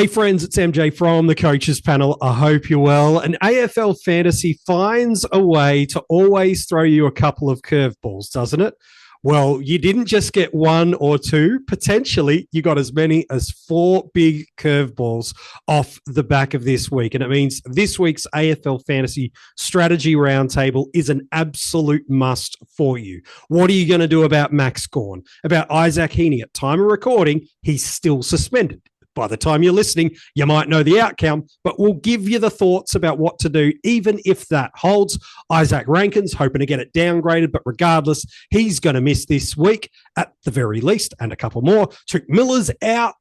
Hey friends, it's MJ from the Coaches Panel. I hope you're well. And AFL Fantasy finds a way to always throw you a couple of curveballs, doesn't it? Well, you didn't just get one or two. Potentially, you got as many as four big curveballs off the back of this week. And it means this week's AFL Fantasy Strategy Roundtable is an absolute must for you. What are you going to do about Max Gawn? About Izak Heeney? At time of recording, he's still suspended. By the time you're listening, you might know the outcome, but we'll give you the thoughts about what to do, even if that holds. Izak Rankine's hoping to get it downgraded, but regardless, he's going to miss this week at the very least, and a couple more. Touk Miller's out.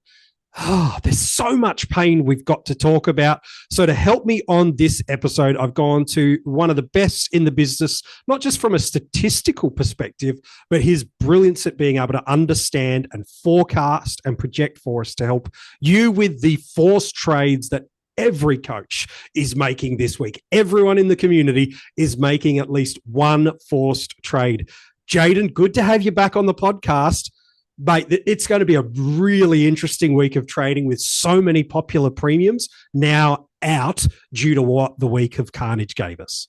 Oh, there's so much pain we've got to talk about. So to help me on this episode, I've gone to one of the best in the business, not just from a statistical perspective, but his brilliance at being able to understand and forecast and project for us to help you with the forced trades that every coach is making this week. Everyone in the community is making at least one forced trade. Jaiden, good to have you back on the podcast. Mate, it's going to be a really interesting week of trading with so many popular premiums now out due to what the week of carnage gave us.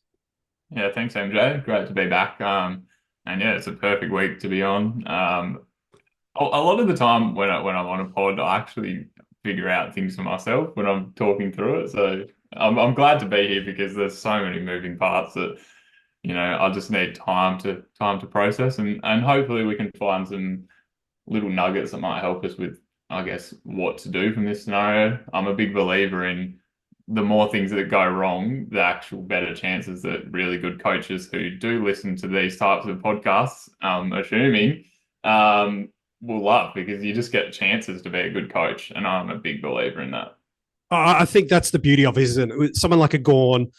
Yeah, thanks, MJ. Great to be back. And yeah, it's a perfect week to be on. A lot of the time when I'm on a pod, I actually figure out things for myself when I'm talking through it. So I'm glad to be here because there's so many moving parts that I just need time to process and hopefully we can find some little nuggets that might help us with, I guess, what to do from this scenario. I'm a big believer in the more things that go wrong, the actual better chances that really good coaches who do listen to these types of podcasts, will love because you just get chances to be a good coach. And I'm a big believer in that. I think that's the beauty of it, isn't it? Someone like a Gawn,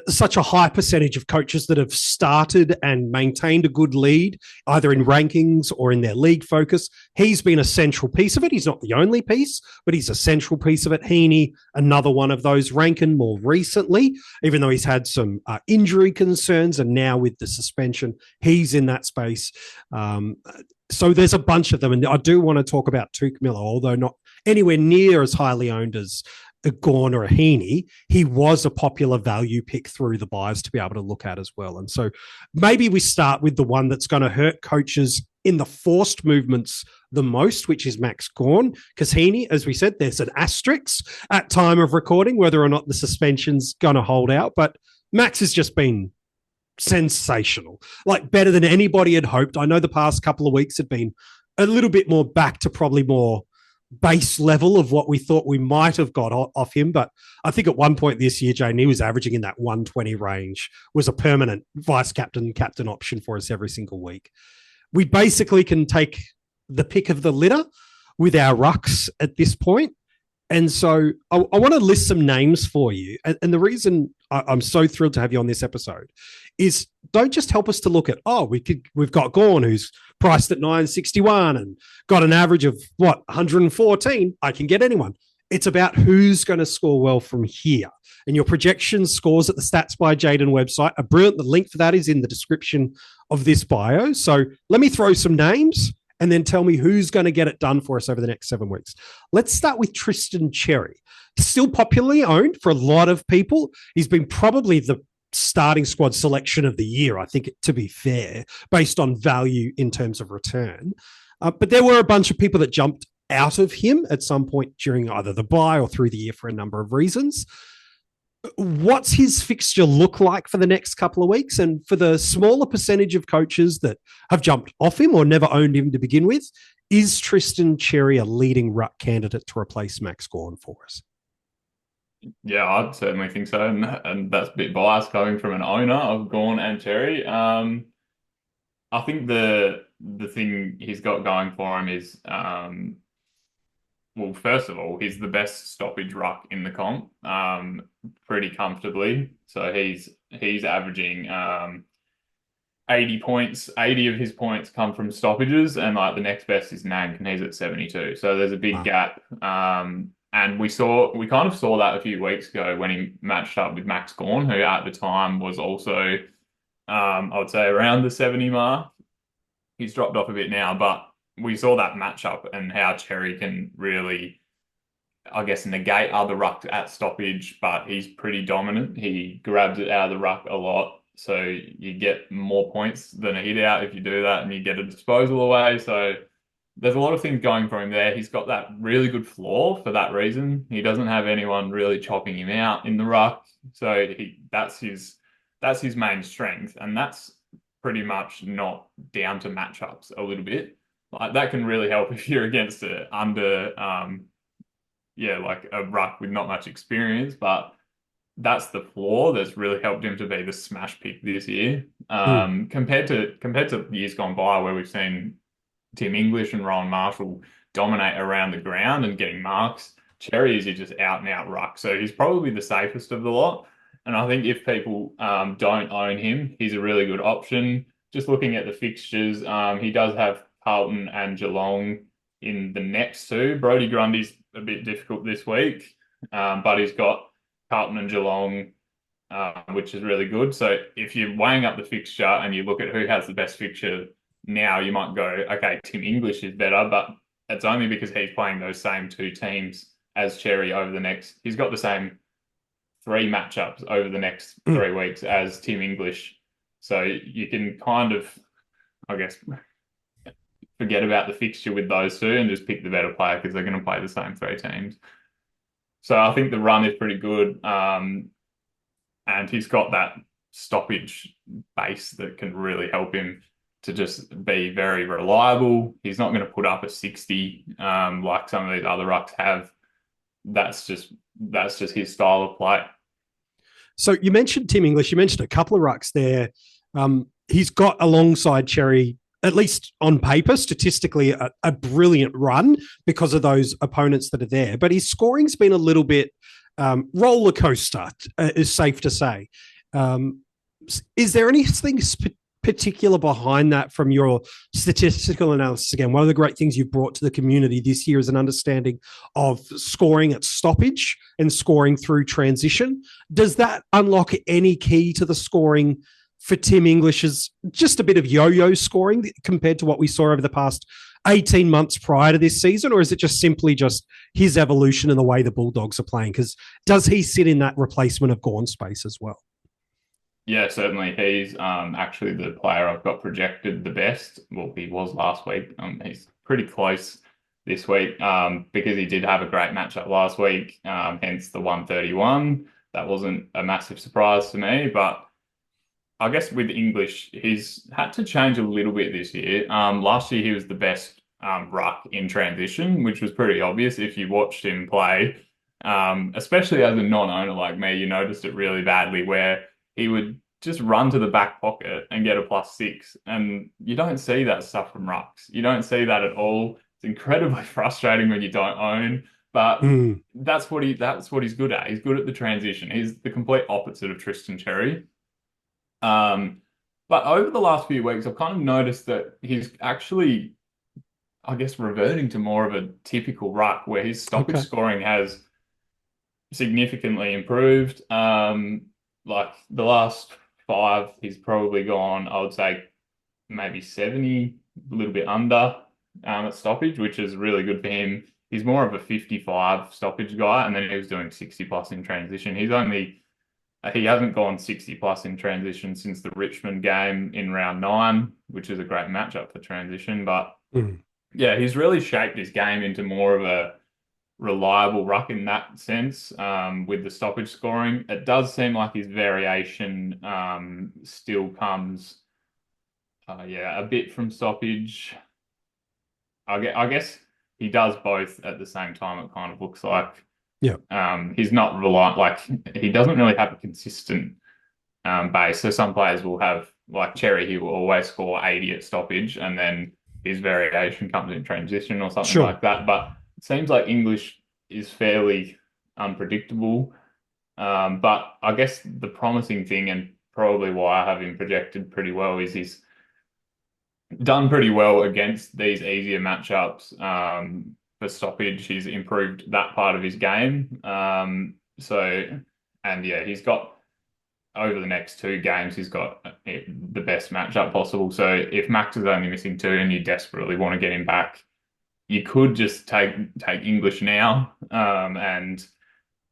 such a high percentage of coaches that have started and maintained a good lead, either in rankings or in their league focus. He's been a central piece of it. He's not the only piece, but he's a central piece of it. Heeney, another one of those. Rankine more recently, even though he's had some injury concerns, and now with the suspension, he's in that space. So there's a bunch of them. And I do want to talk about Touk Miller, although not anywhere near as highly owned as a Gawn or a Heeney. He was a popular value pick through the buys to be able to look at as well. And so maybe we start with the one that's going to hurt coaches in the forced movements the most, which is Max Gawn, because Heeney, as we said, there's an asterisk at time of recording, whether or not the suspension's going to hold out. But Max has just been sensational, like better than anybody had hoped. I know the past couple of weeks had been a little bit more back to probably more base level of what we thought we might have got off him. But I think at one point this year, Jane, he was averaging in that 120 range, was a permanent vice captain option for us every single week. We basically can take the pick of the litter with our rucks at this point. And so I want to list some names for you. And the reason I'm so thrilled to have you on this episode is don't just help us to look at, we've got Gawn, who's priced at 961 and got an average of 114. I can get anyone. It's about who's going to score well from here. And your projection scores at the Stats by Jaiden website are brilliant. The link for that is in the description of this bio. So let me throw some names and then tell me who's going to get it done for us over the next 7 weeks. Let's start with Tristan Cherry. He's still popularly owned for a lot of people. He's been probably the starting squad selection of the year, I think, to be fair, based on value in terms of return. But there were a bunch of people that jumped out of him at some point during either the bye or through the year for a number of reasons. What's his fixture look like for the next couple of weeks? And for the smaller percentage of coaches that have jumped off him or never owned him to begin with, is Tristan Cherry a leading ruck candidate to replace Max Gawn for us? Yeah, I'd certainly think so. And that's a bit biased coming from an owner of Gawn and Cherry. I think the thing he's got going for him is well, first of all, he's the best stoppage ruck in the comp, pretty comfortably. So he's averaging 80 points. 80 of his points come from stoppages, and like the next best is Nank, and he's at 72. So there's a big gap. And we kind of saw that a few weeks ago when he matched up with Max Gawn, who at the time was also, I would say, around the 70 mark. He's dropped off a bit now, but we saw that matchup and how Cherry can really I guess, negate other rucks at stoppage, but he's pretty dominant. He grabs it out of the ruck a lot. So you get more points than a hit out if you do that, and you get a disposal away. So there's a lot of things going for him there. He's got that really good floor for that reason. He doesn't have anyone really chopping him out in the ruck. So that's his main strength. And that's pretty much not down to matchups a little bit. Like that can really help if you're against a under like a ruck with not much experience, but that's the flaw that's really helped him to be the smash pick this year. Mm. Compared to years gone by where we've seen Tim English and Ryan Marshall dominate around the ground and getting marks. Cherry is just out and out ruck. So he's probably the safest of the lot. And I think if people don't own him, he's a really good option. Just looking at the fixtures, he does have Carlton and Geelong in the next two. Brodie Grundy's a bit difficult this week, but he's got Carlton and Geelong, which is really good. So if you're weighing up the fixture and you look at who has the best fixture now, you might go, okay, Tim English is better, but it's only because he's playing those same two teams as Cherry over the next. He's got the same three matchups over the next 3 weeks as Tim English. So you can kind of, I guess, forget about the fixture with those two and just pick the better player because they're going to play the same three teams. So I think the run is pretty good. And he's got that stoppage base that can really help him to just be very reliable. He's not going to put up a 60 like some of these other rucks have. That's just his style of play. So you mentioned Tim English. You mentioned a couple of rucks there. He's got alongside Cherry, at least on paper, statistically, a brilliant run because of those opponents that are there. But his scoring's been a little bit roller coaster, is safe to say. Is there anything particular behind that from your statistical analysis? Again, one of the great things you've brought to the community this year is an understanding of scoring at stoppage and scoring through transition. Does that unlock any key to the scoring for Tim English's just a bit of yo-yo scoring compared to what we saw over the past 18 months prior to this season? Or is it just simply just his evolution and the way the Bulldogs are playing? Because does he sit in that replacement of Gawn space as well? Yeah, certainly. He's actually the player I've got projected the best. Well, he was last week. He's pretty close this week because he did have a great matchup last week, hence the 131. That wasn't a massive surprise to me, but I guess with English, he's had to change a little bit this year. Last year, he was the best ruck in transition, which was pretty obvious if you watched him play. Especially as a non-owner like me, you noticed it really badly where he would just run to the back pocket and get a +6. And you don't see that stuff from rucks. You don't see that at all. It's incredibly frustrating when you don't own, but that's what he's good at. He's good at the transition. He's the complete opposite of Tristan Cherry. But over the last few weeks, I've kind of noticed that he's actually, I guess, reverting to more of a typical ruck where his stoppage scoring has significantly improved. Like the last 5, he's probably gone, I would say, maybe 70, a little bit under at stoppage, which is really good for him. He's more of a 55 stoppage guy, and then he was doing 60 plus in transition. He hasn't gone 60 plus in transition since the Richmond game in round 9, which is a great matchup for transition. But yeah, he's really shaped his game into more of a reliable ruck in that sense with the stoppage scoring. It does seem like his variation still comes, a bit from stoppage. I guess he does both at the same time, it kind of looks like. Yeah. He's not reliant, like he doesn't really have a consistent base. So some players will have, like Cherry, he will always score 80 at stoppage, and then his variation comes in transition or something like that. But it seems like English is fairly unpredictable. But I guess the promising thing, and probably why I have him projected pretty well, is he's done pretty well against these easier matchups. For stoppage, he's improved that part of his game. He's got over the next 2 games, he's got the best matchup possible. So if Max is only missing 2 and you desperately want to get him back, you could just take English now, and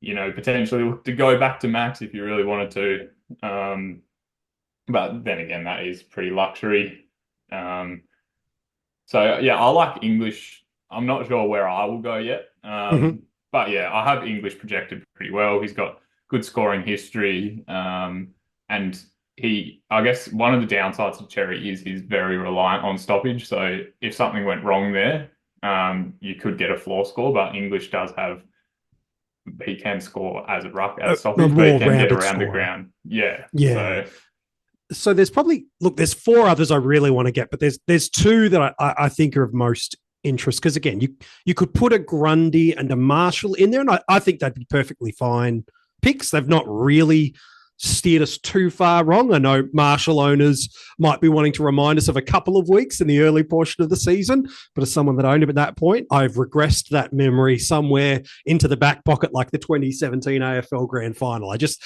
potentially look to go back to Max if you really wanted to. But then again, that is pretty luxury. Um, so yeah, I like English. I'm not sure where I will go yet. Mhm. But yeah, I have English projected pretty well. He's got good scoring history. And I guess one of the downsides of Cherry is he's very reliant on stoppage. So if something went wrong there, you could get a floor score, but English does have, he can score as a ruck at A stoppage, but he more can get rounded around the scorer. ground. Yeah. Yeah. So So there's probably there's four others I really want to get, but there's two that I think are of most interest because again, you could put a Grundy and a Marshall in there, and I think that'd be perfectly fine picks. They've not really steered us too far wrong. I know Marshall owners might be wanting to remind us of a couple of weeks in the early portion of the season, but as someone that owned him at that point, I've regressed that memory somewhere into the back pocket like the 2017 AFL Grand Final. I just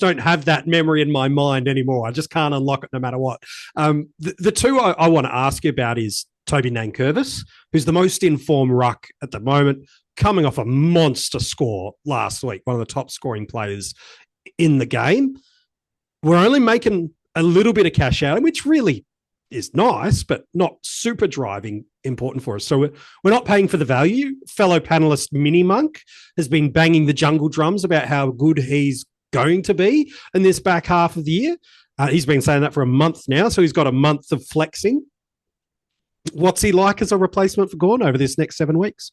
don't have that memory in my mind anymore. I just can't unlock it no matter what. The two I want to ask you about is Toby Nankervis, who's the most informed ruck at the moment, coming off a monster score last week, one of the top scoring players in the game. We're only making a little bit of cash out, which really is nice, but not super driving important for us. So we're not paying for the value. Fellow panelist Mini Monk has been banging the jungle drums about how good he's going to be in this back half of the year. He's been saying that for a month now, so he's got a month of flexing. What's he like as a replacement for Gawn over this next 7 weeks?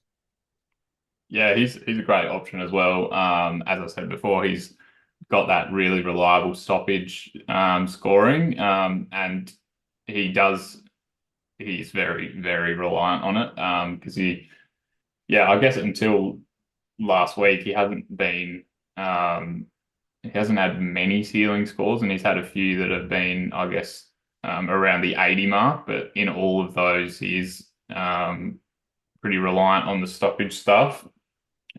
yeah, he's a great option as well. As I said before, he's got that really reliable stoppage scoring, and he does. He's very, very reliant on it because yeah, I guess until last week he hasn't had many ceiling scores, and he's had a few that have been, I guess, around the 80 mark. But in all of those, he's pretty reliant on the stoppage stuff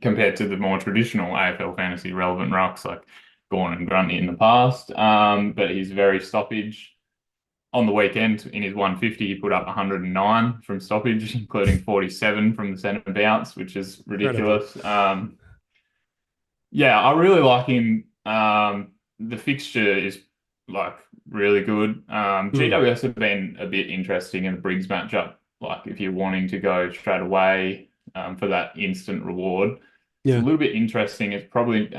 compared to the more traditional AFL fantasy relevant rucks like Gawn and Grundy in the past. But he's very stoppage. On the weekend, in his 150, he put up 109 from stoppage, including 47 from the centre bounce, which is Incredible. ridiculous. Yeah, I really like him. The fixture is like really good. Mm. GWS have been a bit interesting in the Briggs matchup. Like if you're wanting to go straight away for that instant reward, it's a Yeah. little bit interesting. It's probably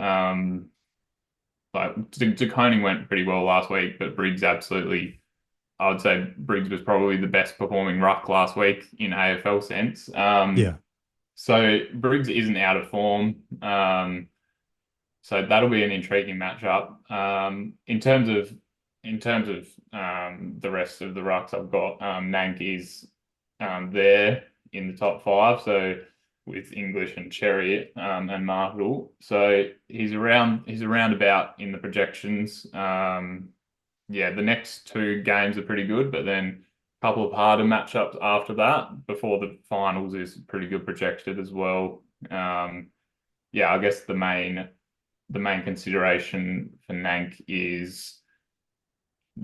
like De Koning went pretty well last week, but Briggs absolutely. I would say Briggs was probably the best performing ruck last week in AFL sense. Yeah. So Briggs isn't out of form. So that'll be an intriguing matchup. In terms of the rest of the rucks, I've got Nank is there in the top five. So with English and Cherry and Marshall, so he's around about in the projections. Yeah, the next two games are pretty good, but then a couple of harder matchups after that before the finals is pretty good projected as well. Yeah, I guess the main consideration for Nank is,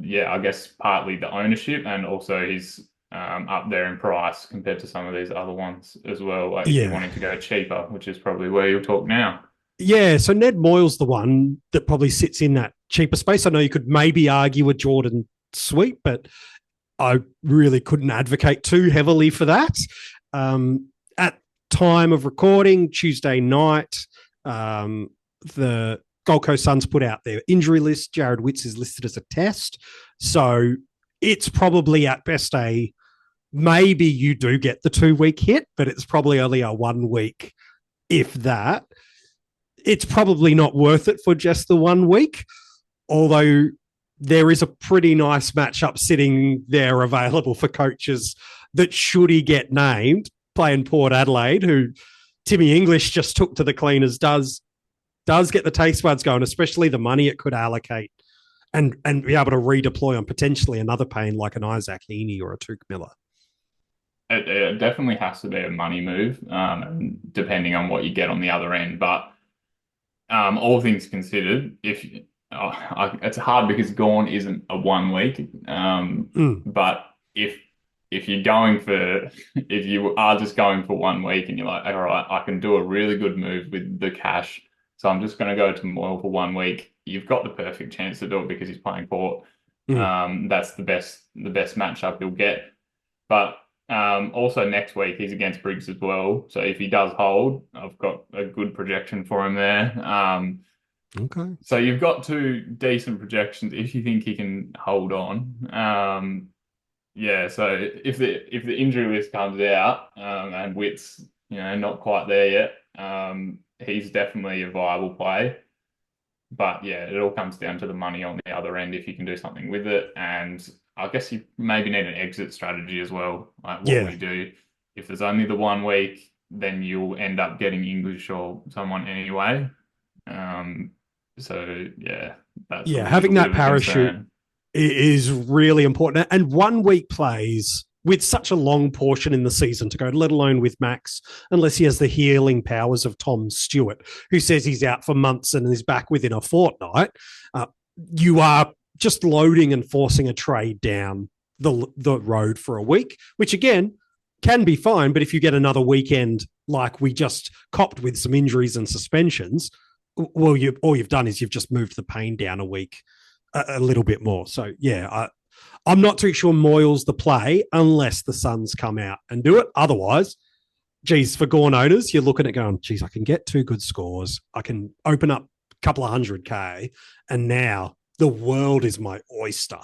yeah, I guess partly the ownership and also he's up there in price compared to some of these other ones as well. Like if you're Yeah. wanting to go cheaper, which is probably where you'll talk now. Yeah. So Ned Moyle's the one that probably sits in that cheaper space. I know you could maybe argue with Jordan Sweet, but I really couldn't advocate too heavily for that. At time of recording, Tuesday night, the Gold Coast Suns put out their injury list. Jared Witts is listed as a test. So it's probably at best maybe you do get the 2 week hit, but it's probably only a 1 week, if that. It's probably not worth it for just the 1 week, although there is a pretty nice matchup sitting there available for coaches that should he get named, playing Port Adelaide, who Timmy English just took to the cleaners, does get the taste buds going, especially the money it could allocate and be able to redeploy on potentially another pain like an Izak Heeney or a Touk Miller. It definitely has to be a money move, depending on what you get on the other end. But all things considered, if it's hard because Gawn isn't a 1 week. Mm. But if if you're going for, if you are just going for 1 week and you're like, all right, I can do a really good move with the cash, so I'm just going to go to Moyle for 1 week. You've got the perfect chance to do it because he's playing Port. Mm. That's the best matchup you'll get. But also next week he's against Briggs as well. So if he does hold, I've got a good projection for him there. Okay. So you've got two decent projections if you think he can hold on. Yeah, so if the injury list comes out and Witt's not quite there yet, he's definitely a viable play. But yeah, it all comes down to the money on the other end if you can do something with it. And I guess you maybe need an exit strategy as well. Like what Yeah. we do, if there's only the 1 week, then you'll end up getting English or someone anyway. Um, so yeah, that's a Yeah. little Having bit that of a parachute concern. is really important. And 1 week plays with such a long portion in the season to go, let alone with Max, unless he has the healing powers of Tom Stewart, who says he's out for months and is back within a fortnight. Uh, you are just loading and forcing a trade down the road for a week, which again can be fine. But if you get another weekend like we just copped with some injuries and suspensions, well, all you've done is you've just moved the pain down a week a little bit more. So yeah, I'm not too sure Moyle's the play unless the Suns come out and do it. Otherwise, geez, for Gawn owners, you're looking at going, geez, I can get 2 good scores. I can open up a couple of 100K, and now the world is my oyster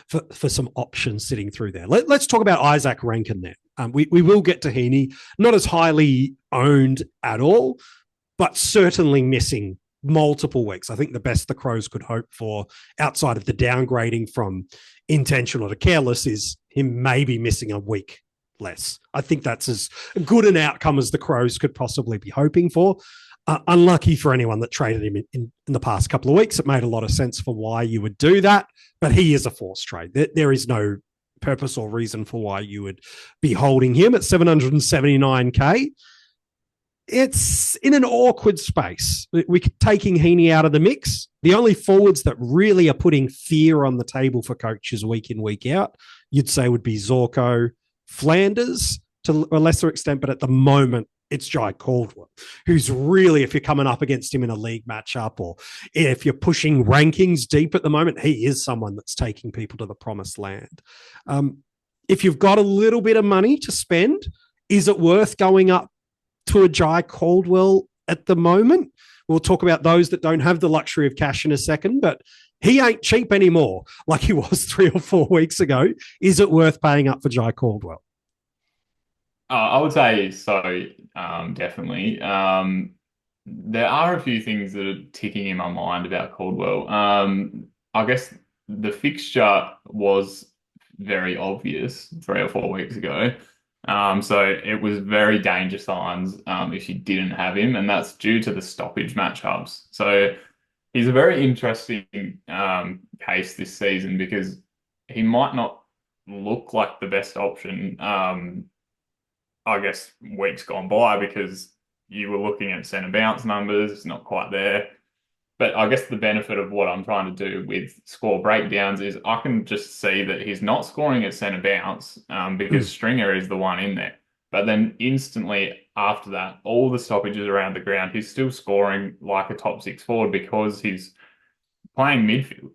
for some options sitting through there. Let's talk about Izak Rankine there. We will get to Heeney, not as highly owned at all, but certainly missing multiple weeks. I think the best the Crows could hope for outside of the downgrading from intentional to careless is him maybe missing a week less. I think that's as good an outcome as the Crows could possibly be hoping for. Unlucky for anyone that traded him in the past couple of weeks. It made a lot of sense for why you would do that, but he is a forced trade. There is no purpose or reason for why you would be holding him at 779K. It's in an awkward space. We're taking Heeney out of the mix. The only forwards that really are putting fear on the table for coaches week in, week out, you'd say would be Zorko, Flanders to a lesser extent, but at the moment, it's Jai Caldwell, who's really, if you're coming up against him in a league matchup or if you're pushing rankings deep at the moment, he is someone that's taking people to the promised land. If you've got a little bit of money to spend, is it worth going up to a Jai Caldwell at the moment? We'll talk about those that don't have the luxury of cash in a second, but he ain't cheap anymore like he was 3 or 4 weeks ago. Is it worth paying up for Jai Caldwell? I would say so, definitely. There are a few things that are ticking in my mind about Caldwell. I guess the fixture was very obvious 3 or 4 weeks ago. So it was very danger signs if you didn't have him, and that's due to the stoppage matchups. So he's a very interesting case this season because he might not look like the best option. I guess weeks gone by because you were looking at centre bounce numbers, it's not quite there. But I guess the benefit of what I'm trying to do with score breakdowns is I can just see that he's not scoring at centre bounce because Stringer is the one in there. But then instantly after that, all the stoppages around the ground, he's still scoring like a top six forward because he's playing midfield.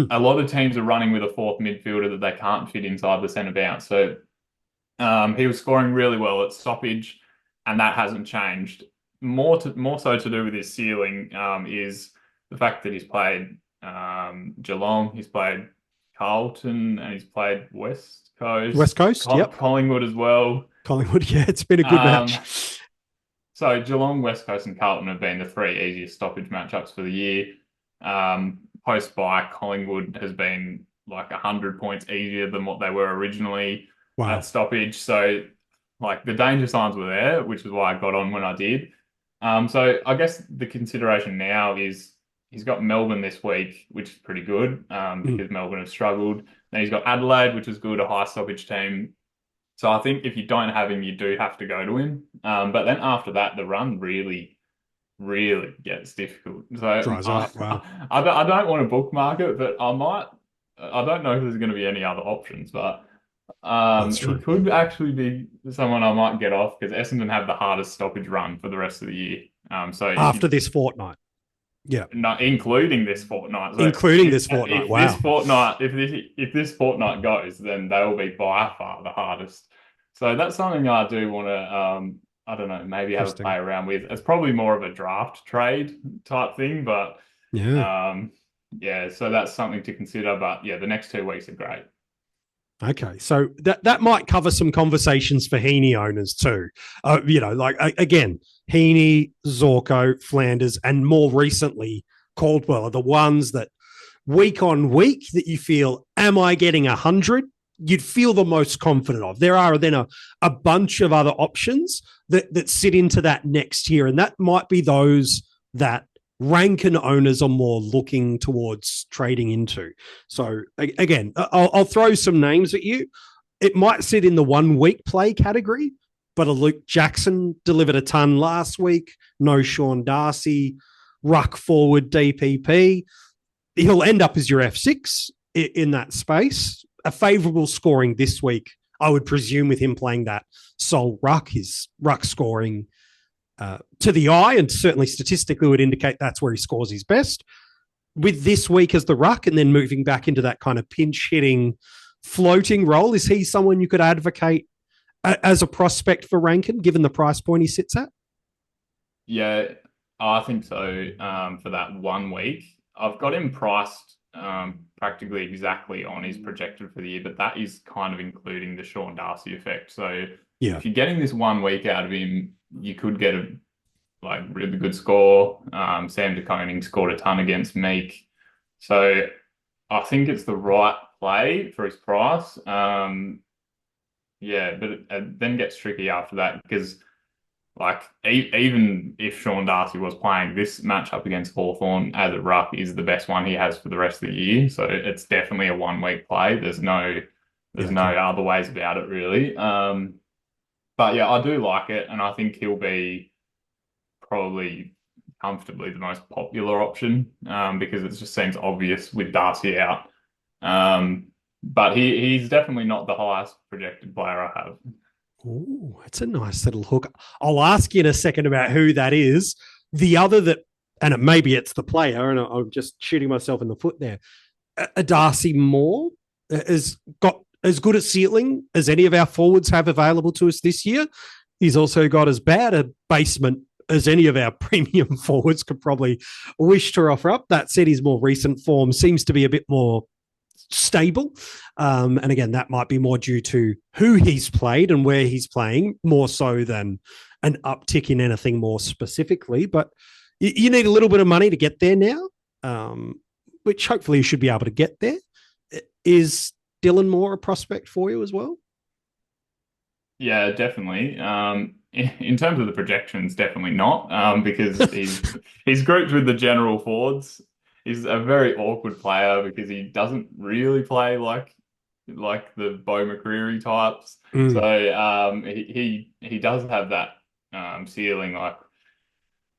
A lot of teams are running with a fourth midfielder that they can't fit inside the centre bounce. So he was scoring really well at stoppage, and that hasn't changed. More so to do with his ceiling is the fact that he's played Geelong, he's played Carlton, and he's played West Coast. West Coast, yep. Collingwood as well. Collingwood, yeah, it's been a good match. So Geelong, West Coast, and Carlton have been the three easiest stoppage matchups for the year. Post-bye, Collingwood has been like 100 points easier than what they were originally at stoppage. So like the danger signs were there, which is why I got on when I did. So I guess the consideration now is he's got Melbourne this week, which is pretty good because Melbourne have struggled. Then he's got Adelaide, which is good, a high stoppage team. So I think if you don't have him, you do have to go to him. But then after that, the run really, really gets difficult. So Dries up, wow. I don't want to bookmark it, but I might. I don't know if there's going to be any other options, but That's He true. could actually be someone I might get off because Essendon have the hardest stoppage run for the rest of the year. So if After you this fortnight. Yeah. not including this fortnight, so Including this fortnight. Wow. if this fortnight goes, then they will be by far the hardest. So that's something I do want to I don't know, maybe have a play Interesting. around with. It's probably more of a draft trade type thing, but Yeah. yeah, so that's something to consider. But yeah, the next 2 weeks are great. Okay, so that might cover some conversations for Heeney owners too. Like again, Heeney, Zorko, Flanders, and more recently Caldwell are the ones that week on week that you feel, am I getting 100? You'd feel the most confident of. There are then a bunch of other options that sit into that next tier, and that might be those that Rankine owners are more looking towards trading into. So again, I'll throw some names at you. It might sit in the 1 week play category, but a Luke Jackson delivered a ton last week. No Sean Darcy, ruck forward DPP. He'll end up as your F6 in that space. A favourable scoring this week, I would presume, with him playing that sole ruck, his ruck scoring to the eye, and certainly statistically would indicate that's where he scores his best. With this week as the ruck and then moving back into that kind of pinch hitting floating role, is he someone you could advocate as a prospect for Rankine, given the price point he sits at? Yeah, I think so. For that 1 week, I've got him priced practically exactly on his projected for the year, but that is kind of including the Sean Darcy effect. So Yeah. if you're getting this 1 week out of him, you could get a really good score. Sam de Koning scored a ton against Meek, so I think it's the right play for his price. Yeah, but it then gets tricky after that because even if Sean Darcy was playing, this matchup against Hawthorn as a ruck is the best one he has for the rest of the year. So it's definitely a 1 week play. There's no Okay. other ways about it really. But yeah, I do like it, and I think he'll be probably comfortably the most popular option because it just seems obvious with Darcy out. But he's definitely not the highest projected player I have. Oh, that's a nice little hook. I'll ask you in a second about who that is. The other that, and maybe it's the player, and I'm just shooting myself in the foot there. A Darcy Moore has got as good a ceiling as any of our forwards have available to us this year. He's also got as bad a basement as any of our premium forwards could probably wish to offer up. That said, his more recent form seems to be a bit more stable. And again, that might be more due to who he's played and where he's playing, more so than an uptick in anything more specifically. But you need a little bit of money to get there now, which hopefully you should be able to get there. Is Dylan Moore a prospect for you as well? Yeah, definitely. In terms of the projections, definitely not, because he's grouped with the general forwards. He's a very awkward player because he doesn't really play like the Bo McCreary types. So Mm. he does have that ceiling like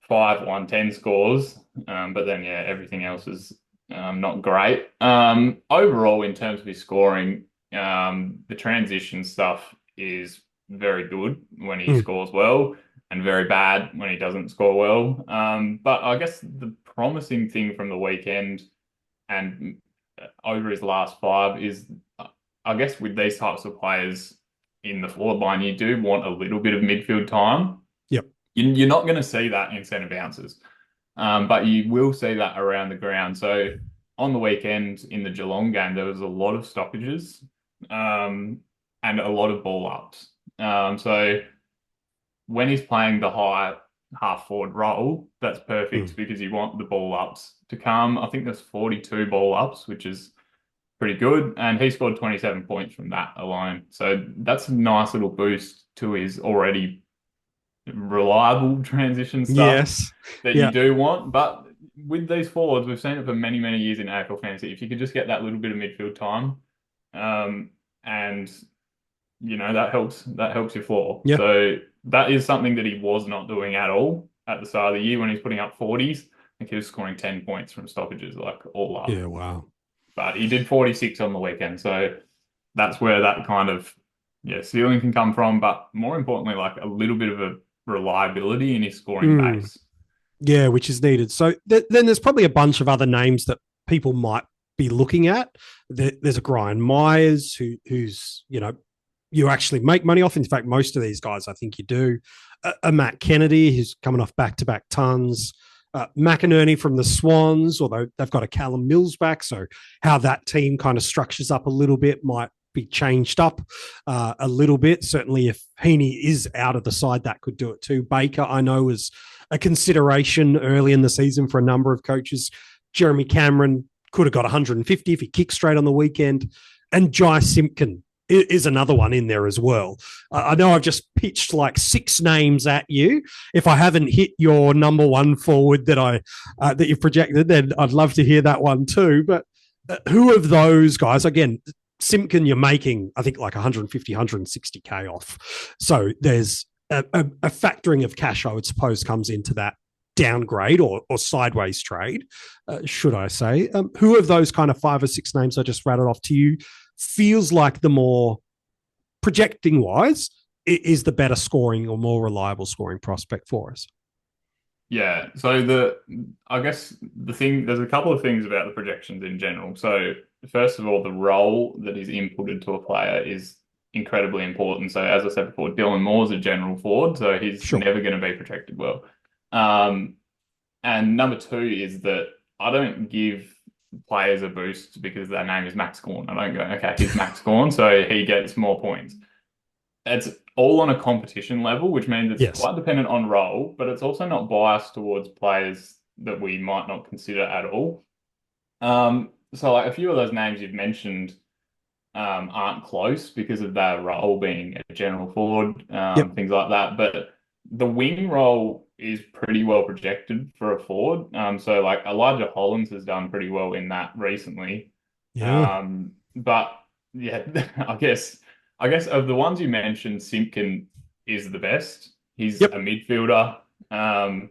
5-1-10 scores, but then yeah, everything else is not great. Overall, in terms of his scoring, the transition stuff is very good when he Mm. scores well and very bad when he doesn't score well. But I guess the promising thing from the weekend and over his last five is, I guess, with these types of players in the forward line, you do want a little bit of midfield time. Yep. You're not going to see that in centre bounces, but you will see that around the ground. So on the weekend in the Geelong game, there was a lot of stoppages and a lot of ball ups. So when he's playing the high half forward role, that's perfect Mm. because you want the ball ups to come. I think there's 42 ball ups, which is pretty good. And he scored 27 points from that alone. So that's a nice little boost to his already reliable transition stuff Yes. that you Yeah. do want. But with these forwards, we've seen it for many, many years in AFL fantasy. If you could just get that little bit of midfield time, and that helps your floor. Yeah. So that is something that he was not doing at all at the start of the year when he's putting up 40s. I think he was scoring 10 points from stoppages, like all up. Yeah. Wow. But he did 46 on the weekend. So that's where that kind of ceiling can come from. But more importantly, like a little bit of a reliability in his scoring Mm, base. yeah, which is needed. So then there's probably a bunch of other names that people might be looking at. There's a Brian Myers who's you actually make money off. In fact, most of these guys, I think you do. A Matt Kennedy, who's coming off back-to-back tons. McInerney from the Swans, although they've got a Callum Mills back. So how that team kind of structures up a little bit might be changed up a little bit. Certainly if Heeney is out of the side, that could do it too. Baker, I know, was a consideration early in the season for a number of coaches. Jeremy Cameron could have got 150 if he kicked straight on the weekend. And Jai Simpkin is another one in there as well. I know I've just pitched like 6 names at you. If I haven't hit your number one forward that you've projected, then I'd love to hear that one too. But who of those guys, again, Simpkin, you're making, I think, like 150, 160K off. So there's a factoring of cash, I would suppose, comes into that downgrade or sideways trade, should I say. Who of those kind of 5 or 6 names I just rattled off to you feels like the more projecting wise is the better scoring or more reliable scoring prospect for us? Yeah. So I guess there's a couple of things about the projections in general. So first of all, the role that is inputted to a player is incredibly important. So as I said before, Dylan Moore's a general forward, so he's Sure. never going to be protected well. And number 2 is that I don't give players a boost because their name is Max Gawn. I don't go, okay, he's Max Gawn, so he gets more points. It's all on a competition level, which means it's Yes. quite dependent on role, but it's also not biased towards players that we might not consider at all. So like a few of those names you've mentioned aren't close because of their role being a general forward, Yep. things like that. But the wing role is pretty well projected for a forward. So like Elijah Hollands has done pretty well in that recently. Yeah. But yeah, I guess of the ones you mentioned, Simpkin is the best. He's a Yep. midfielder.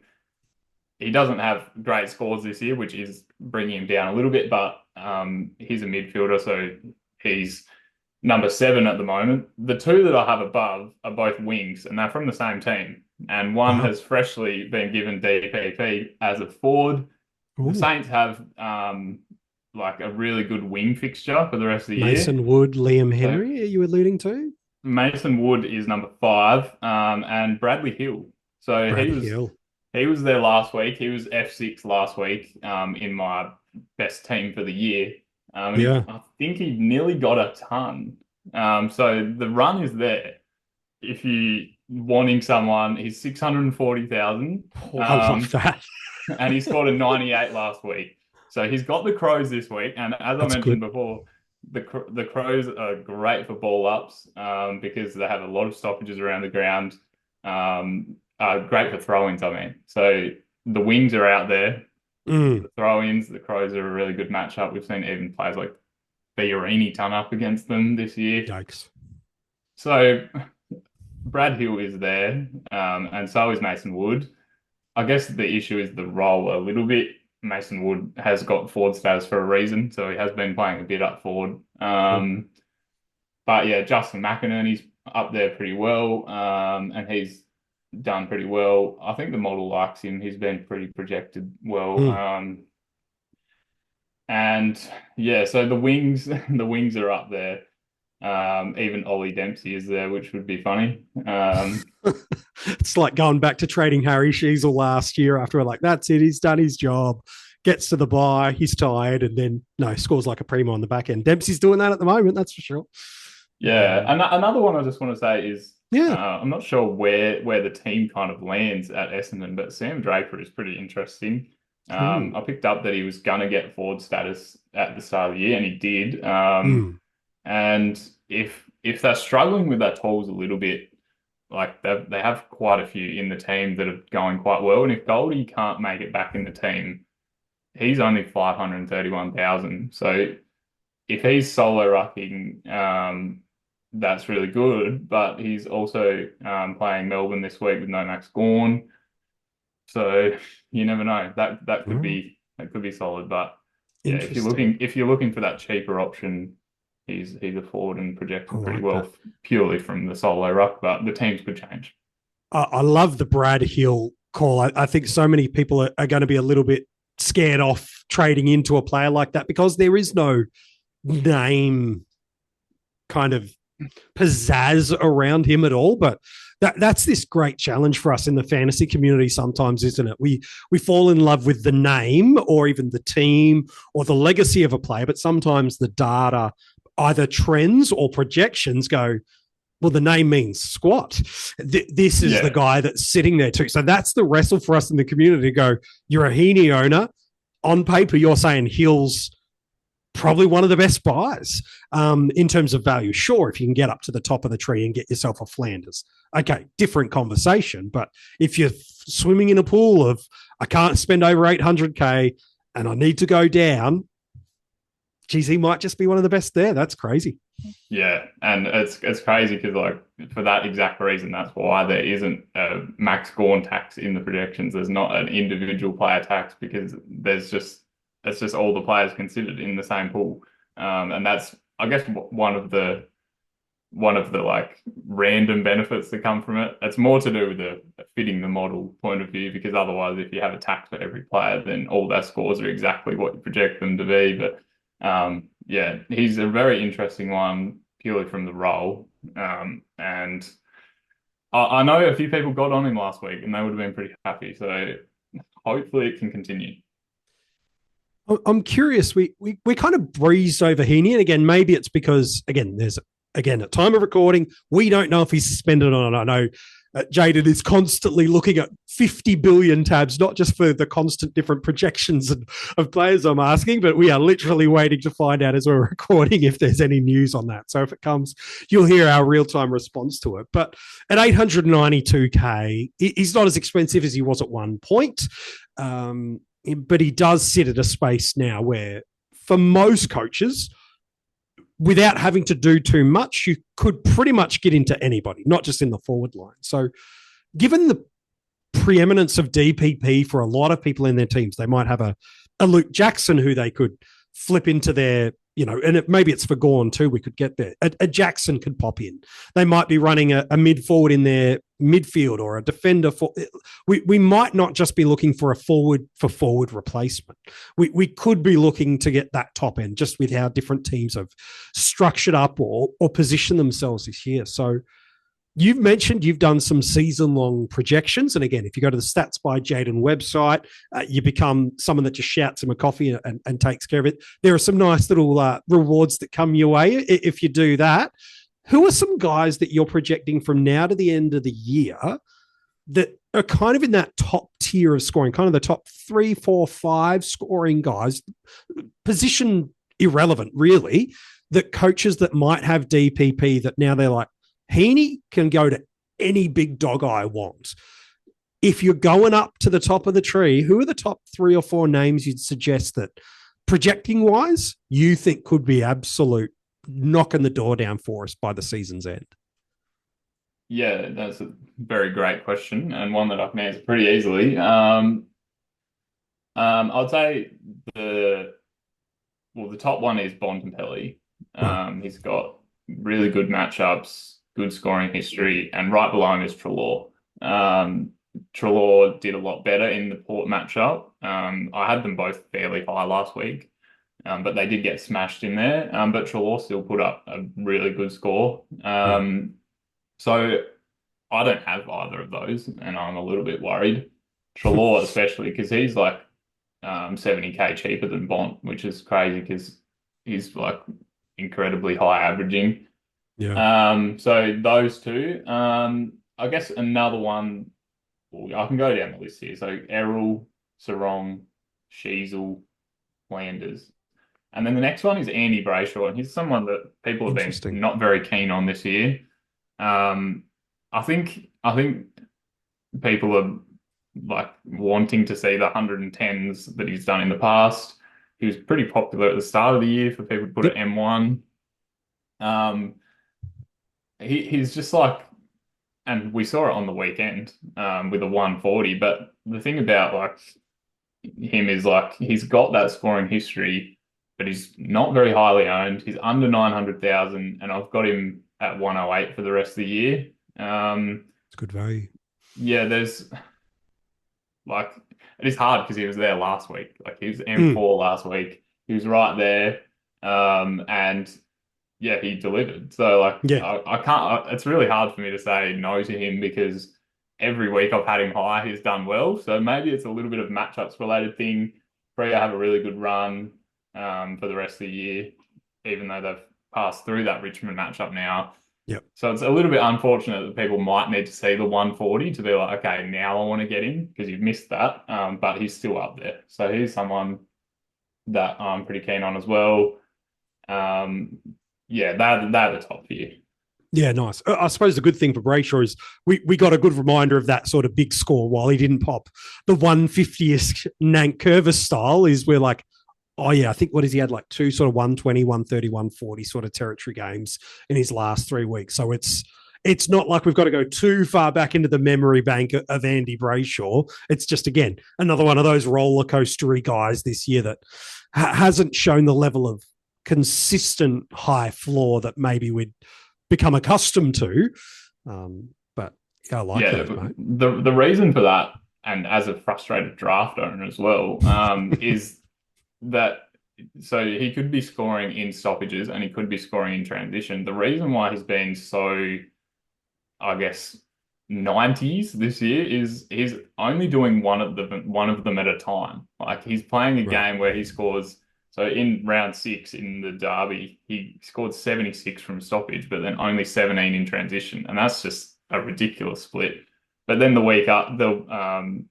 He doesn't have great scores this year, which is bringing him down a little bit, but he's a midfielder, so he's number 7 at the moment. The 2 that I have above are both wings, and they're from the same team. And one Wow. has freshly been given DPP as a forward. The Ooh. Saints have like a really good wing fixture for the rest of the year. Mason Wood, Liam So Henry, are you alluding to? Mason Wood is number 5, and Bradley Hill. So he Brad was Hill. he was there last week. He was F6 last week, in my best team for the year. Yeah. I think he nearly got a ton. So the run is there. If you wanting someone, he's 640,000. Oh, I love that. And he scored a 98 last week. So he's got the Crows this week. And as I That's mentioned good. before, the Crows are great for ball ups, because they have a lot of stoppages around the ground. Great for throw-ins, I mean. So the wings are out there. Mm. The throw-ins, the Crows are a really good matchup. We've seen even players like Fiorini ton up against them this year. Yikes. So Brad Hill is there, and so is Mason Wood. I guess the issue is the role a little bit. Mason Wood has got forward status for a reason, so he has been playing a bit up forward. Sure. But yeah, Justin McInerney's up there pretty well, and he's done pretty well. I think the model likes him. He's been pretty projected well. Mm. And yeah, so the wings are up there. Even Ollie Dempsey is there, which would be funny. It's like going back to trading Harry Sheezel last year after we're like, that's it, he's done his job, gets to the bye, he's tired, and then no, scores like a primo on the back end. Dempsey's doing that at the moment, that's for sure. Yeah, and another one I just want to say is Yeah. I'm not sure where the team kind of lands at Essendon, but Sam Draper is pretty interesting. Ooh. I picked up that he was gonna get forward status at the start of the year, and he did. Mm. And if they're struggling with their tools a little bit, like they have quite a few in the team that are going quite well. And if Goldie can't make it back in the team, he's only 531,000. So if he's solo rucking, that's really good. But he's also playing Melbourne this week with no Max Gawn. So you never know. That could be solid. But yeah, Interesting. if you're looking for that cheaper option, he's a forward and I projected pretty like that. well purely from the solo ruck, but the teams could change. I love the Brad Hill call. I think so many people are going to be a little bit scared off trading into a player like that because there is no name kind of pizzazz around him at all. But that's this great challenge for us in the fantasy community sometimes, isn't it? We fall in love with the name or even the team or the legacy of a player, but sometimes the data, either trends or projections go, well, the name means squat. This is the guy that's sitting there too. So that's the wrestle for us in the community to go, you're a Heeney owner. On paper, you're saying Hill's probably one of the best buys in terms of value. Sure, if you can get up to the top of the tree and get yourself a Flanders. Okay, different conversation. But if you're swimming in a pool of, I can't spend over 800K and I need to go down, geez, he might just be one of the best there. That's crazy. Yeah, and it's crazy because like for that exact reason, that's why there isn't a Max Gawn tax in the projections. There's not an individual player tax because it's just all the players considered in the same pool, and that's I guess one of the like random benefits that come from it. It's more to do with the fitting the model point of view because otherwise, if you have a tax for every player, then all their scores are exactly what you project them to be. But yeah, he's a very interesting one purely from the role. And I know a few people got on him last week and they would have been pretty happy. So hopefully it can continue. I'm curious. We kind of breezed over Heeney, and again, maybe it's because there's at time of recording, we don't know if he's suspended or not. I know Jaiden is constantly looking at 50 billion tabs, not just for the constant different projections of players I'm asking, but we are literally waiting to find out as we're recording if there's any news on that. So if it comes, you'll hear our real-time response to it. But at 892K, he's not as expensive as he was at one point, but he does sit at a space now where for most coaches, without having to do too much, you could pretty much get into anybody, not just in the forward line. So given the preeminence of DPP for a lot of people in their teams, they might have a Luke Jackson who they could flip into their, and maybe it's for Gawn too, we could get there. A Jackson could pop in. They might be running a mid forward in their midfield or a defender. We might not just be looking for a forward replacement. We could be looking to get that top end just with how different teams have structured up or positioned themselves this year. So you've mentioned you've done some season-long projections. And again, if you go to the Stats by Jaiden website, you become someone that just shouts him a coffee and takes care of it. There are some nice little rewards that come your way if you do that. Who are some guys that you're projecting from now to the end of the year that are kind of in that top tier of scoring, kind of the top 3, 4, 5 scoring guys, position irrelevant, really, that coaches that might have DPP that now they're like, Heeney can go to any big dog I want. If you're going up to the top of the tree, who are the top 3 or 4 names you'd suggest that projecting wise you think could be absolute knocking the door down for us by the season's end? Yeah, that's a very great question and one that I can answer pretty easily. I'd say the top one is Bontempelli. He's got really good matchups, good scoring history, and right below him is Treloar. Treloar did a lot better in the Port matchup. I had them both fairly high last week, but they did get smashed in there. But Treloar still put up a really good score. So I don't have either of those, and I'm a little bit worried. Treloar especially because he's like 70K cheaper than Bont, which is crazy because he's like incredibly high averaging. Yeah. So those two. I guess another one, well, I can go down the list here. So Errol, Sarong, Sheasel, Flanders. And then the next one is Andy Brayshaw, and he's someone that people have been not very keen on this year. I think people are like wanting to see the 110s that he's done in the past. He was pretty popular at the start of the year for people to put at M1. He's just like, and we saw it on the weekend with a 140. But the thing about like him is like he's got that scoring history, but he's not very highly owned. He's under 900,000, and I've got him at 108 for the rest of the year. It's good value. Yeah, there's like it is hard because he was there last week. Like he was M4 last week. He was right there. And yeah, he delivered. So like Yeah. I can't it's really hard for me to say no to him because every week I've had him high, he's done well. So maybe it's a little bit of matchups related thing. Freo have a really good run for the rest of the year, even though they've passed through that Richmond matchup now. Yep. So it's a little bit unfortunate that people might need to see the 140 to be like, okay, now I want to get him because you've missed that. But he's still up there. So he's someone that I'm pretty keen on as well. Yeah, they're the top few. Yeah, nice. I suppose the good thing for Brayshaw is we got a good reminder of that sort of big score while he didn't pop the 150th Nank Curvis style is we're like, oh yeah, I think what is he had like two sort of 120, 130, 140 sort of territory games in his last 3 weeks. So it's not like we've got to go too far back into the memory bank of Andy Brayshaw. It's just, again, another one of those roller coastery guys this year that hasn't shown the level of consistent high floor that maybe we'd become accustomed to. But yeah, I like those, mate. The reason for that, and as a frustrated draft owner as well, is that so he could be scoring in stoppages and he could be scoring in transition. The reason why he's been so, I guess, 90s this year is he's only doing one of them at a time. Like he's playing a game where he scores. So in round 6 in the derby, he scored 76 from stoppage, but then only 17 in transition, and that's just a ridiculous split. But then the week up, then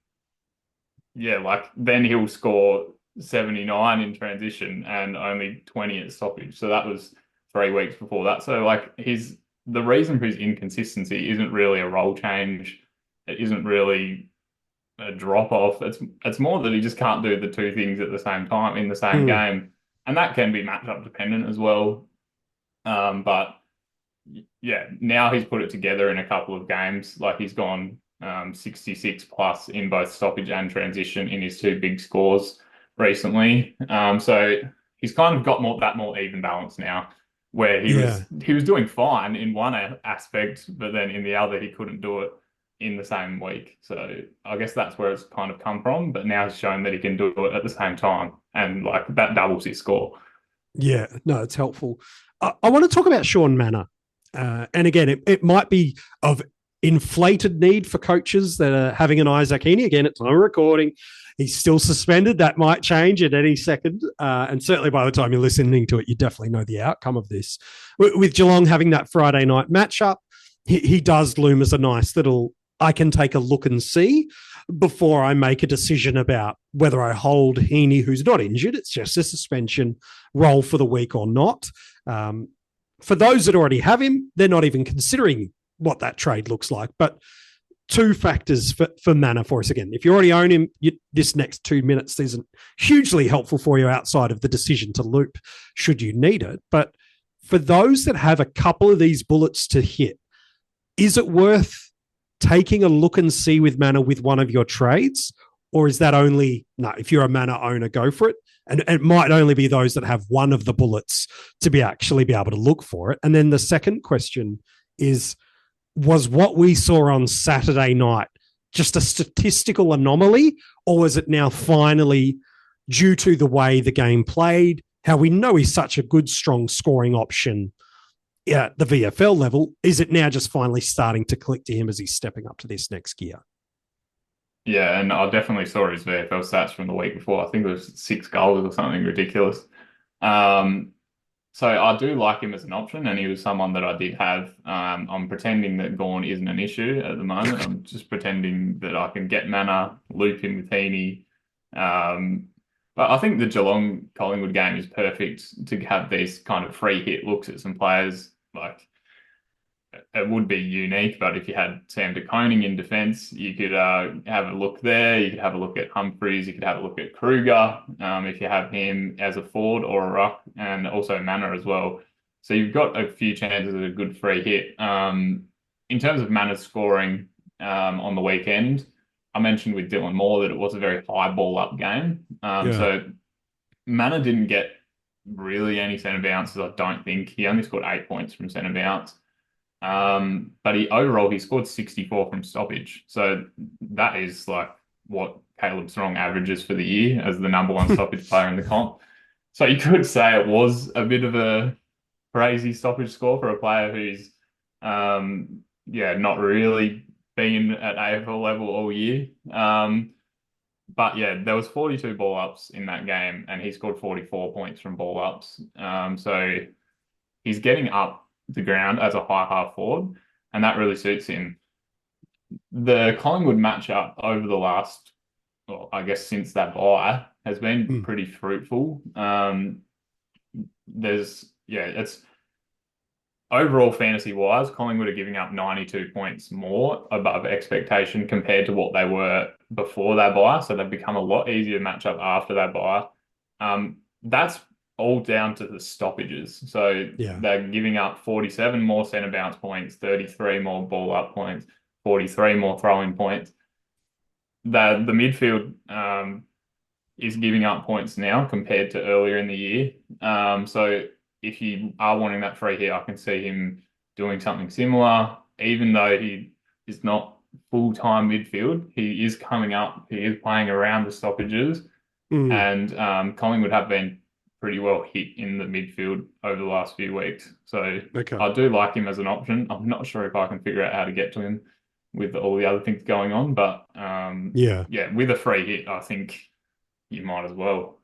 he'll score 79 in transition and only 20 at stoppage. So that was 3 weeks before that. So like the reason for his inconsistency isn't really a role change. It isn't really a drop off. It's more that he just can't do the two things at the same time in the same game, and that can be matchup dependent as well. But yeah, now he's put it together in a couple of games. Like he's gone 66 plus in both stoppage and transition in his 2 big scores recently. So he's kind of got more even balance now, where he was doing fine in one aspect, but then in the other he couldn't do it in the same week. So I guess that's where it's kind of come from. But now he's shown that he can do it at the same time, and like that doubles his score. Yeah, no, it's helpful. I want to talk about Shaun Mannagh. And again, it might be of inflated need for coaches that are having an Izak Heeney. Again, it's not a recording. He's still suspended. That might change at any second. And certainly by the time you're listening to it, you definitely know the outcome of this. With Geelong having that Friday night matchup, he does loom as a nice little, I can take a look and see before I make a decision about whether I hold Heeney, who's not injured. It's just a suspension, roll for the week or not. For those that already have him, they're not even considering what that trade looks like. But 2 factors for Mannagh for us again. If you already own him, this next 2 minutes isn't hugely helpful for you outside of the decision to loop should you need it. But for those that have a couple of these bullets to hit, is it worth taking a look and see with Mannagh with one of your trades? Or is that only, no, if you're a Mannagh owner, go for it. And it might only be those that have one of the bullets to actually be able to look for it. And then the second question is, was what we saw on Saturday night just a statistical anomaly, or was it now finally due to the way the game played, how we know he's such a good, strong scoring option at the VFL level, is it now just finally starting to click to him as he's stepping up to this next gear? Yeah, and I definitely saw his VFL stats from the week before. I think it was 6 goals or something ridiculous. So I do like him as an option, and he was someone that I did have. I'm pretending that Gawn isn't an issue at the moment. I'm just pretending that I can get Mannagh, loop him with Heeney. But I think the Geelong-Collingwood game is perfect to have these kind of free hit looks at some players. Like, it would be unique, but if you had Sam de Koning in defence, you could have a look there. You could have a look at Humphreys. You could have a look at Kruger if you have him as a forward or a ruck, and also Mannagh as well. So you've got a few chances of a good free hit. In terms of Mannagh's scoring on the weekend, I mentioned with Dylan Moore that it was a very high ball up game. So Mannagh didn't get really any centre bounces, I don't think. He only scored 8 points from centre bounce. But he scored 64 from stoppage. So that is like what Caleb Strong averages for the year as the number one stoppage player in the comp. So you could say it was a bit of a crazy stoppage score for a player who's not really been at AFL level all year. But yeah, there was 42 ball ups in that game, and he scored 44 points from ball ups. So he's getting up the ground as a high half forward, and that really suits him. The Collingwood matchup over the last, well, I guess since that bye, has been Mm. pretty fruitful. It's overall fantasy wise, Collingwood are giving up 92 points more above expectation compared to what they were before that bye. So they've become a lot easier to match up after that bye. That's all down to the stoppages. So Yeah. they're giving up 47 more centre bounce points, 33 more ball up points, 43 more throwing points. The midfield is giving up points now compared to earlier in the year. So if you are wanting that free hit, I can see him doing something similar, even though he is not full-time midfield. He is coming up. He is playing around the stoppages, Mm. and Collingwood have been pretty well hit in the midfield over the last few weeks. So Okay. I do like him as an option. I'm not sure if I can figure out how to get to him with all the other things going on, but Yeah. yeah, with a free hit, I think you might as well.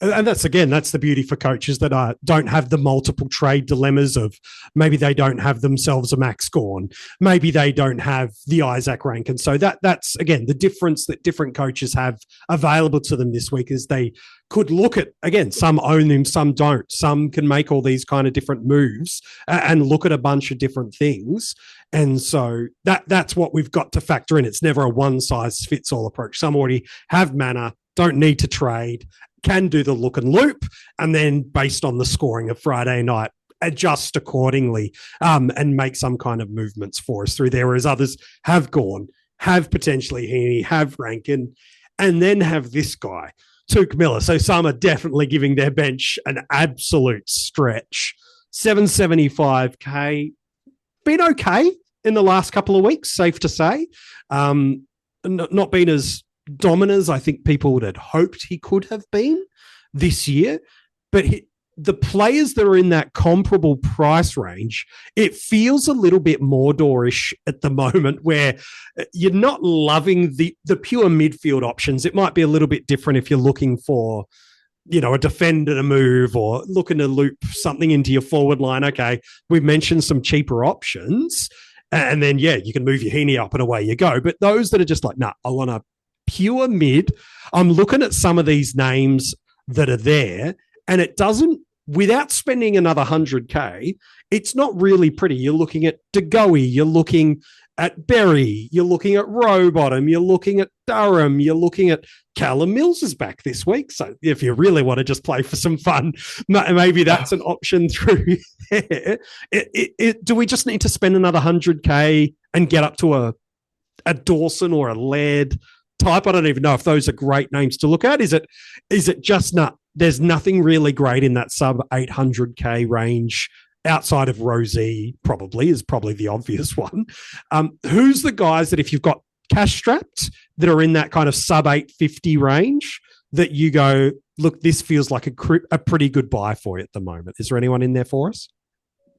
And that's again, that's the beauty for coaches that don't have the multiple trade dilemmas of maybe they don't have themselves a Max Gawn, maybe they don't have the Izak Rankine. So that's again the difference that different coaches have available to them this week is they could look at again, some own him, some don't, some can make all these kind of different moves and look at a bunch of different things. And so that's what we've got to factor in. It's never a one size fits all approach. Some already have Mannagh, don't need to trade, can do the look and loop, and then based on the scoring of Friday night, adjust accordingly and make some kind of movements for us through there. Whereas others have gone, have potentially Heeney, have Rankine, and then have this guy, Touk Miller. So some are definitely giving their bench an absolute stretch. 775K, been okay in the last couple of weeks, safe to say. Not been as dominant as I think people would have hoped he could have been this year. But the players that are in that comparable price range, it feels a little bit Mordorish at the moment where you're not loving the pure midfield options. It might be a little bit different if you're looking for a defender to move or looking to loop something into your forward line. Okay, we've mentioned some cheaper options. And then, you can move your Heeney up and away you go. But those that are just like, I want a pure mid. I'm looking at some of these names that are there, and it doesn't, without spending another 100K, it's not really pretty. You're looking at DeGoey, you're looking at Berry, you're looking at Rowbottom, you're looking at Durham, you're looking at Callum Mills is back this week. So if you really want to just play for some fun, maybe that's an option through there. Do we just need to spend another 100K and get up to a Dawson or a Laird type? I don't even know if those are great names to look at. Is it just not? There's nothing really great in that sub 800K range outside of Rosie. Is probably the obvious one. Who's the guys that if you've got cash strapped that are in that kind of sub 850 range that you go, look, this feels like a pretty good buy for you at the moment? Is there anyone in there for us?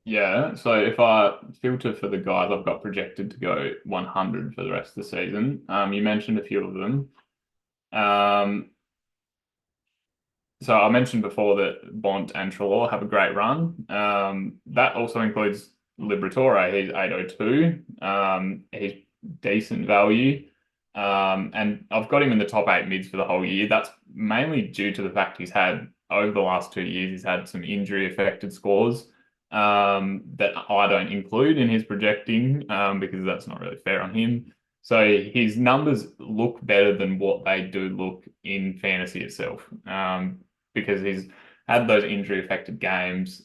Yeah, so if I filter for the guys I've got projected to go 100 for the rest of the season, you mentioned a few of them. So I mentioned before that Bont and Trelaw have a great run. That also includes Liberatore. He's 802. He's decent value. And I've got him in the top 8 mids for the whole year. That's mainly due to the fact he's had, over the last 2 years, he's had some injury-affected scores that I don't include in his projecting because that's not really fair on him. So his numbers look better than what they do look in fantasy itself because he's had those injury-affected games.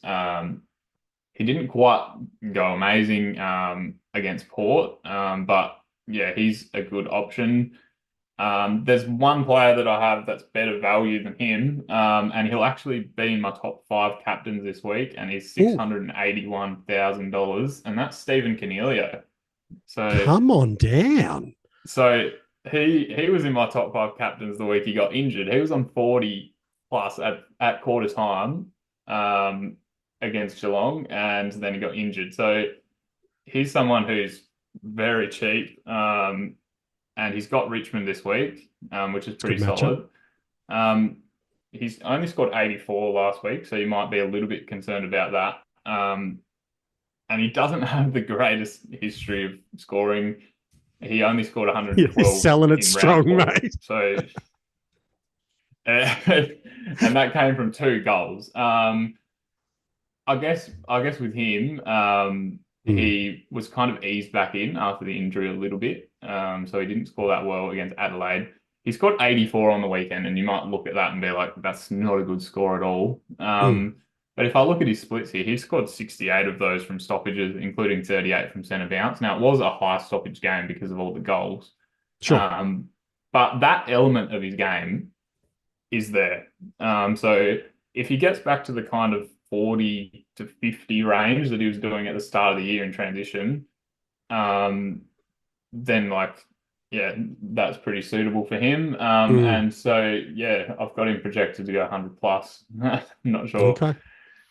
He didn't quite go amazing against Port, but yeah, he's a good option. There's one player that I have that's better value than him, and he'll actually be in my top five captains this week, and he's Oh, $681,000, and that's Stephen Cornelio. So, come on down. so he was in my top five captains the week he got injured. He was on 40 plus at quarter time, um, against Geelong, and then he got injured. So he's someone who's very cheap. And he's got Richmond this week, which is It's a good pretty matchup. solid. He's only scored 84 last week, so you might be a little bit concerned about that. And he doesn't have the greatest history of scoring. He only scored You're 112 selling it in round strong, four. mate. So, and that came from two goals. I guess with him, Mm. he was kind of eased back in after the injury a little bit. So he didn't score that well against Adelaide. He scored 84 on the weekend, and you might look at that and be like, that's not a good score at all. Mm. But if I look at his splits here, he scored 68 of those from stoppages, including 38 from centre bounce. Now, it was a high stoppage game because of all the goals. Sure. But that element of his game is there. So if he gets back to the kind of 40 to 50 range that he was doing at the start of the year in transition, um, then yeah, that's pretty suitable for him. Mm. And so yeah, I've got him projected to go 100 plus. Not sure Okay.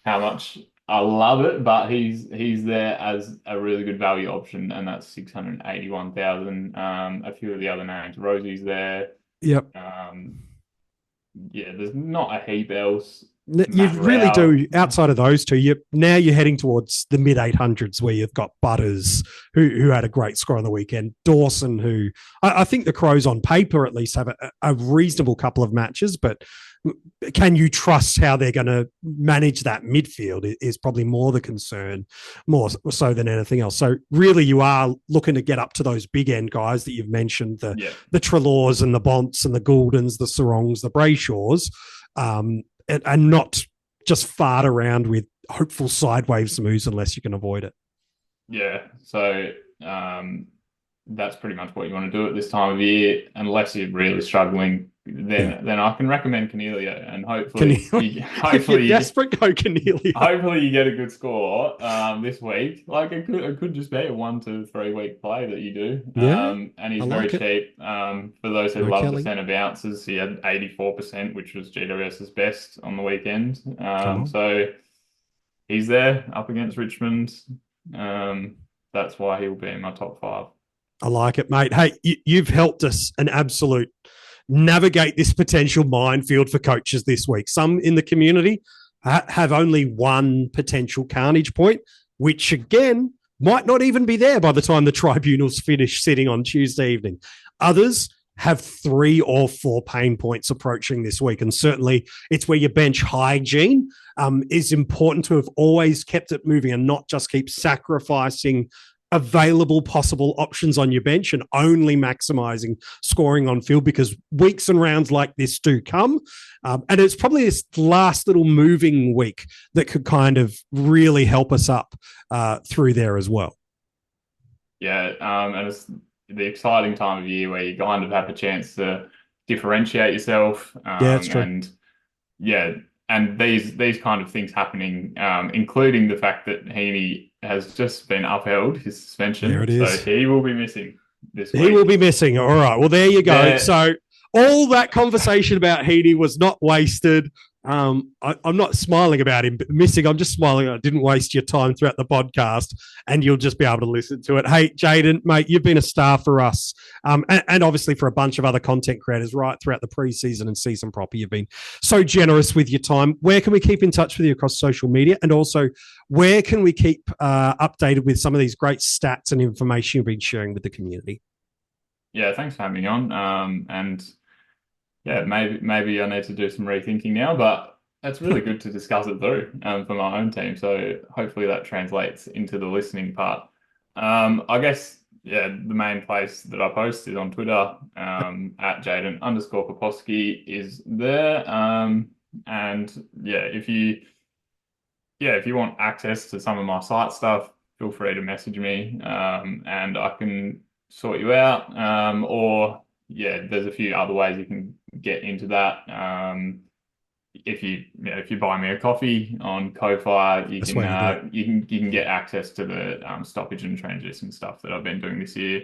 how much I love it, but he's there as a really good value option, and that's 681,000. A few of the other names, Rosie's there. Yep. Um, yeah, there's not a heap else. You Matt really Rao, do. Outside of those two, you're heading towards the mid 800s, where you've got Butters, who had a great score on the weekend, Dawson, who I think the Crows on paper at least have a reasonable couple of matches, but can you trust how they're going to manage that midfield is probably more the concern, more so than anything else. So really, you are looking to get up to those big end guys that you've mentioned, yeah, the Trelaws and the Bonts and the Gouldens, the Sarongs, the Brayshaws. And not just fart around with hopeful sideways moves unless you can avoid it. yeah. So that's pretty much what you want to do at this time of year, unless you're really struggling. Yeah. Then I can recommend Cornelia, and If you're desperate, go Cornelia. hopefully you get a good score this week. Like it could just be a 1 to 3 week play that you do. Yeah, And I he's very like it. cheap. For those who No love the Kelly. centre bounces, he had 84%, which was GWS's best on the weekend. Come on. So he's there up against Richmond. That's why he'll be in my top five. I like it, mate. Hey, you've helped us an absolute navigate this potential minefield for coaches this week. Some in the community have only one potential carnage point, which again might not even be there by the time the tribunals finish sitting on Tuesday evening. Others have 3 or 4 pain points approaching this week. And certainly it's where your bench hygiene is important to have always kept it moving and not just keep sacrificing available possible options on your bench and only maximizing scoring on field, because weeks and rounds like this do come. And it's probably this last little moving week that could kind of really help us up through there as well. Yeah, and it's the exciting time of year where you kind of have a chance to differentiate yourself. Yeah, that's true. And yeah, and these kind of things happening, including the fact that Heeney has just been upheld his There suspension, it so is. he will be missing this He will week. be missing. All right. Well, there you go. There, So all that conversation about Heeney was not wasted. I'm not smiling about him missing. I'm just smiling. I didn't waste your time throughout the podcast, and you'll just be able to listen to it. Hey, Jaiden, mate, you've been a star for us, and obviously for a bunch of other content creators right throughout the preseason and season proper. You've been so generous with your time. Where can we keep in touch with you across social media, and also where can we keep updated with some of these great stats and information you've been sharing with the community? yeah, thanks for having me on. And yeah, maybe I need to do some rethinking now, but it's really good to discuss it through for my own team. So hopefully that translates into the listening part. I guess yeah, the main place that I post is on Twitter at Jaiden_Koposki is there. And if you want access to some of my site stuff, feel free to message me and I can sort you out. Or yeah, there's a few other ways you can get into that. If you buy me a coffee on Ko-fi, That's why you do it. you can get access to the stoppage and transition stuff that I've been doing this year.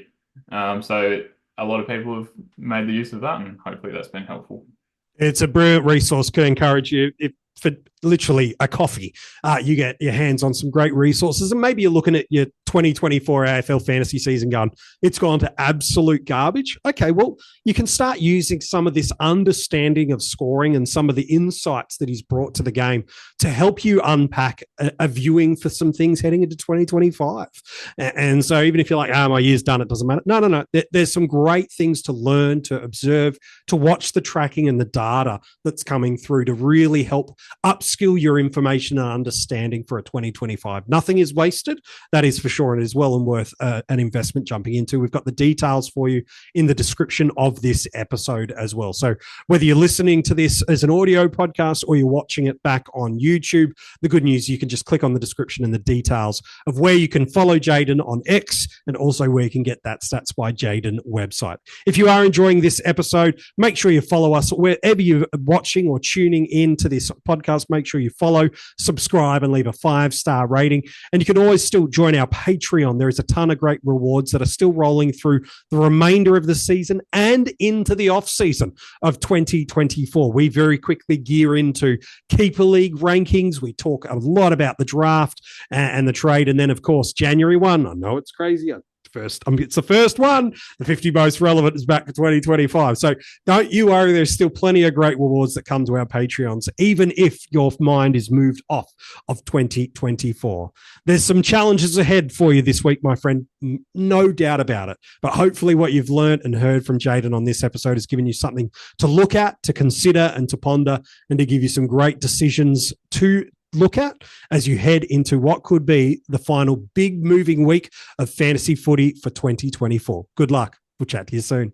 So a lot of people have made the use of that, and hopefully that's been helpful. It's a brilliant resource. Could encourage you if for literally a coffee, you get your hands on some great resources, and maybe you're looking at your 2024 AFL fantasy season going, it's gone to absolute garbage. Okay, well, you can start using some of this understanding of scoring and some of the insights that he's brought to the game to help you unpack a viewing for some things heading into 2025. And so even if you're like, my year's done, it doesn't matter. No. There's some great things to learn, to observe, to watch the tracking and the data that's coming through to really help upskill your information and understanding for a 2025. Nothing is wasted, that is for sure, and it is well and worth an investment jumping into. We've got the details for you in the description of this episode as well. So whether you're listening to this as an audio podcast or you're watching it back on YouTube, the good news, you can just click on the description and the details of where you can follow Jaiden on X, and also where you can get that Stats by Jaiden website. If you are enjoying this episode, make sure you follow us wherever you're watching or tuning in to this podcast. Make sure you follow, subscribe, and leave a 5-star rating. And you can always still join our Patreon. There is a ton of great rewards that are still rolling through the remainder of the season and into the off season of 2024. We very quickly gear into keeper league rankings. We talk a lot about the draft and the trade. And then, of course, January 1. I know it's crazy. It's the first one. The 50 most relevant is back to 2025. So don't you worry. There's still plenty of great rewards that come to our Patreons, even if your mind is moved off of 2024. There's some challenges ahead for you this week, my friend. No doubt about it. But hopefully what you've learned and heard from Jaiden on this episode has given you something to look at, to consider, and to ponder, and to give you some great decisions to look at as you head into what could be the final big moving week of fantasy footy for 2024. Good luck. We'll chat to you soon.